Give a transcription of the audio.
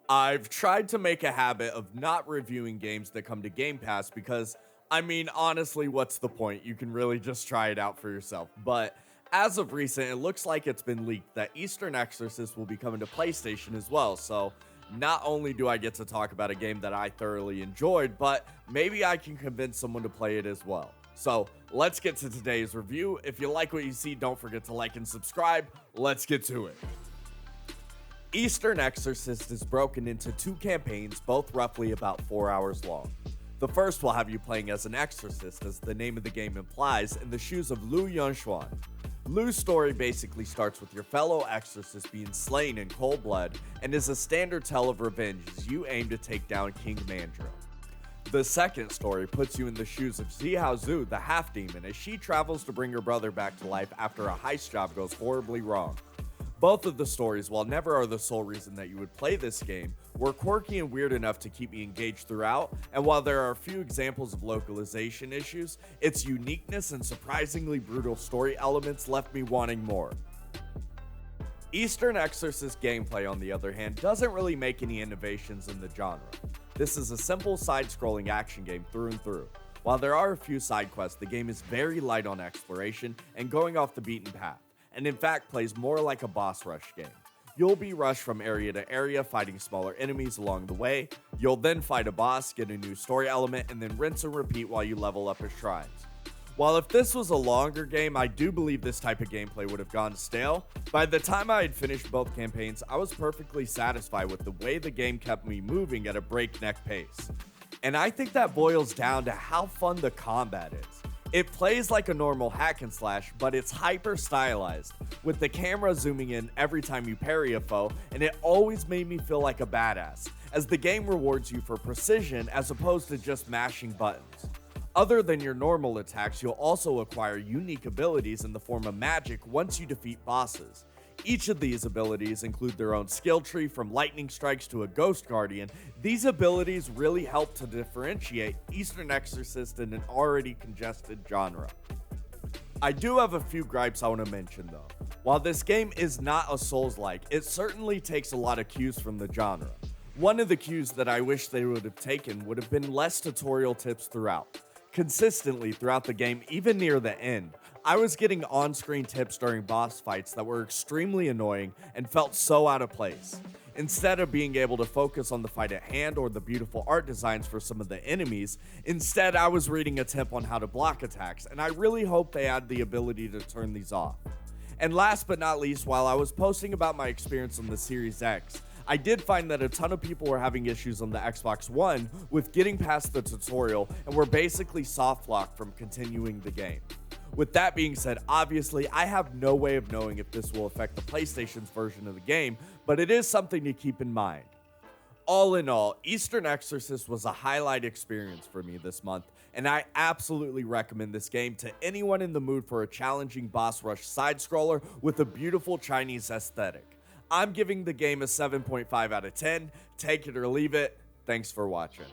I've tried to make a habit of not reviewing games that come to Game Pass because, honestly, what's the point? You can really just try it out for yourself. But as of recent, it looks like it's been leaked that Eastern Exorcist will be coming to PlayStation as well. So not only do I get to talk about a game that I thoroughly enjoyed, but maybe I can convince someone to play it as well. So let's get to today's review. If you like what you see, don't forget to like and subscribe. Let's get to it. Eastern Exorcist is broken into two campaigns, both roughly about 4 hours long. The first will have you playing as an exorcist, as the name of the game implies, in the shoes of Lu Yunshuan. Lu's story basically starts with your fellow exorcist being slain in cold blood and is a standard tale of revenge as you aim to take down King Mandrill. The second story puts you in the shoes of Zihao Zhu, the half-demon, as she travels to bring her brother back to life after a heist job goes horribly wrong. Both of the stories, while never are the sole reason that you would play this game, were quirky and weird enough to keep me engaged throughout, and while there are a few examples of localization issues, its uniqueness and surprisingly brutal story elements left me wanting more. Eastern Exorcist gameplay, on the other hand, doesn't really make any innovations in the genre. This is a simple side-scrolling action game through and through. While there are a few side quests, the game is very light on exploration and going off the beaten path, and in fact plays more like a boss rush game. You'll be rushed from area to area fighting smaller enemies along the way, you'll then fight a boss, get a new story element, and then rinse and repeat while you level up as shrines. While if this was a longer game, I do believe this type of gameplay would have gone stale, by the time I had finished both campaigns, I was perfectly satisfied with the way the game kept me moving at a breakneck pace. And I think that boils down to how fun the combat is. It plays like a normal hack and slash, but it's hyper stylized, with the camera zooming in every time you parry a foe, and it always made me feel like a badass, as the game rewards you for precision as opposed to just mashing buttons. Other than your normal attacks, you'll also acquire unique abilities in the form of magic once you defeat bosses. Each of these abilities include their own skill tree, from lightning strikes to a ghost guardian. These abilities really help to differentiate Eastern Exorcist in an already congested genre. I do have a few gripes I want to mention though. While this game is not a Souls-like, it certainly takes a lot of cues from the genre. One of the cues that I wish they would have taken would have been less tutorial tips throughout. Consistently throughout the game, even near the end, I was getting on-screen tips during boss fights that were extremely annoying and felt so out of place. Instead of being able to focus on the fight at hand or the beautiful art designs for some of the enemies, instead I was reading a tip on how to block attacks, and I really hope they add the ability to turn these off. And last but not least, while I was posting about my experience on the Series X, I did find that a ton of people were having issues on the Xbox One with getting past the tutorial and were basically soft locked from continuing the game. With that being said, obviously I have no way of knowing if this will affect the PlayStation's version of the game, but it is something to keep in mind. All in all, Eastern Exorcist was a highlight experience for me this month, and I absolutely recommend this game to anyone in the mood for a challenging boss rush side-scroller with a beautiful Chinese aesthetic. I'm giving the game a 7.5 out of 10. Take it or leave it. Thanks for watching.